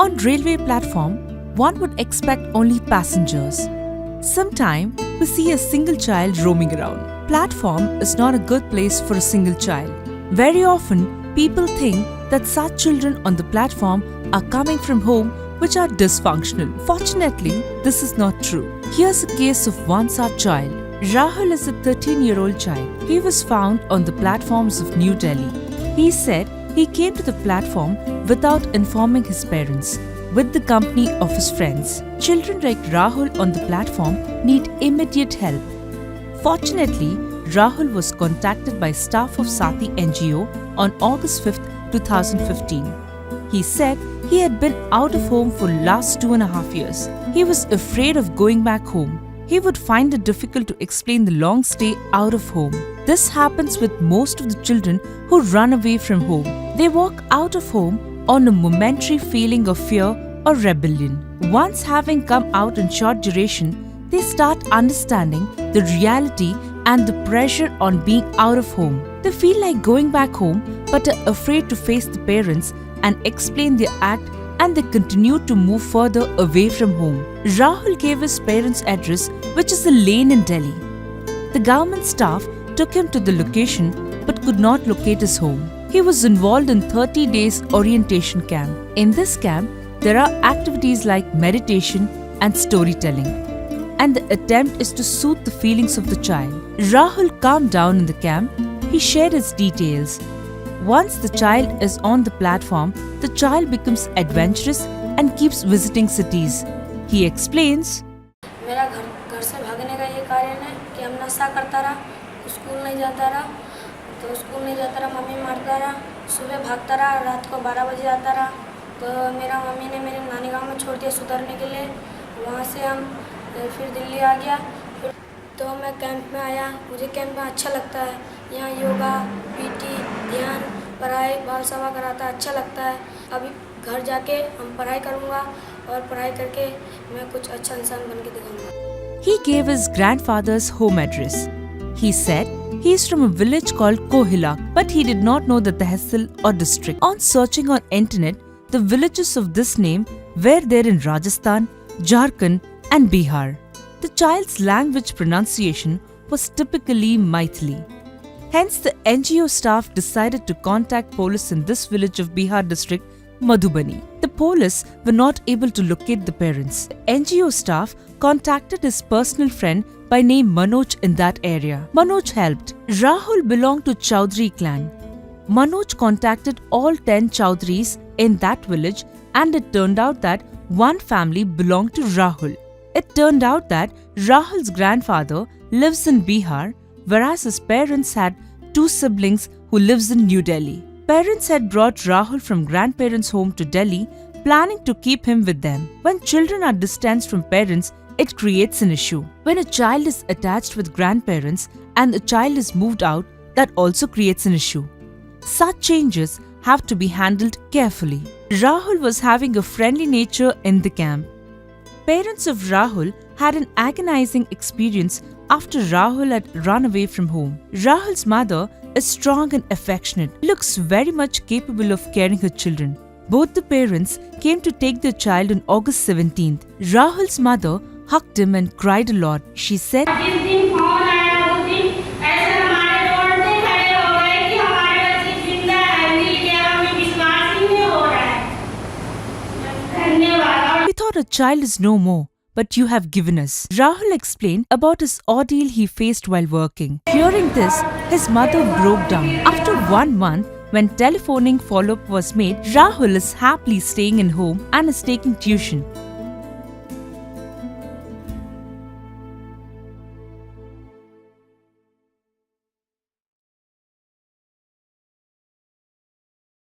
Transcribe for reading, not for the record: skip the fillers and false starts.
On railway platform, one would expect only passengers. Sometime we see a single child roaming around. Platform is not a good place for a single child. Very often, people think that such children on the platform are coming from home which are dysfunctional. Fortunately, this is not true. Here's a case of one such child. Rahul is a 13-year-old child. He was found on the platforms of New Delhi. He said he came to the platform without informing his parents, with the company of his friends. Children like Rahul on the platform need immediate help. Fortunately, Rahul was contacted by staff of Sati NGO on August 5, 2015. He said he had been out of home for last 2.5 years. He was afraid of going back home. He would find it difficult to explain the long stay out of home. This happens with most of the children who run away from home. They walk out of home on a momentary feeling of fear or rebellion. Once having come out in short duration, they start understanding the reality and the pressure on being out of home. They feel like going back home but are afraid to face the parents and explain their act, and they continue to move further away from home. Rahul gave his parents' address, which is a lane in Delhi. The government staff took him to the location but could not locate his home. He was involved in 30 days orientation camp. In this camp, there are activities like meditation and storytelling, and the attempt is to soothe the feelings of the child. Rahul calmed down in the camp. He shared his details. Once the child is on the platform, the child becomes adventurous and keeps visiting cities. He explains, मेरा घर से भागने का ये कारण है कि हम नशा करता रहा, स्कूल नहीं जाता रहा, मम्मी मारता रहा, सुबह भागता रहा, रात को 12 बजे आता रहा। तो मेरा मम्मी ने मेरे नानी गांव में छोड़ दिया सुधरने के लिए। वहाँ से हम फिर दिल्ली आ गया। तो मैं कैंप में आया। मुझे कैंप में अच्छा लगता है। यहाँ योगा, पीटी, ध्यान, पढ़ाई, बाल सभा कराता है, अच्छा लगता है। अभी घर जाके हम पढ़ाई करूँगा और पढ़ाई करके मैं कुछ अच्छा इंसान बन के दिखाऊँगा। He gave his grandfather's home address. He said he is from a village called Kohilak, but he did not know the tehsil or district. On searching on internet, the villages of this name were there in Rajasthan, Jharkhand and Bihar. The child's language pronunciation was typically Maithili. Hence, the NGO staff decided to contact police in this village of Bihar district, Madhubani. The police were not able to locate the parents. The NGO staff contacted his personal friend by name Manoj in that area. Manoj helped. Rahul belonged to Chaudhary clan. Manoj contacted all 10 Chaudharys in that village, and it turned out that one family belonged to Rahul. It turned out that Rahul's grandfather lives in Bihar, whereas his parents had 2 siblings who lives in New Delhi. Parents had brought Rahul from grandparents' home to Delhi, planning to keep him with them. When children are distanced from parents, it creates an issue. When a child is attached with grandparents and the child is moved out, that also creates an issue. Such changes have to be handled carefully. Rahul was having a friendly nature in the camp. Parents of Rahul had an agonizing experience after Rahul had run away from home. Rahul's mother is strong and affectionate, looks very much capable of caring her children. Both the parents came to take their child on August 17th. Rahul's mother hugged him and cried a lot. She said, "We thought a child is no more, but you have given us." Rahul explained about his ordeal he faced while working. Hearing this, his mother broke down. After 1 month, when telephoning follow-up was made, Rahul is happily staying in home and is taking tuition.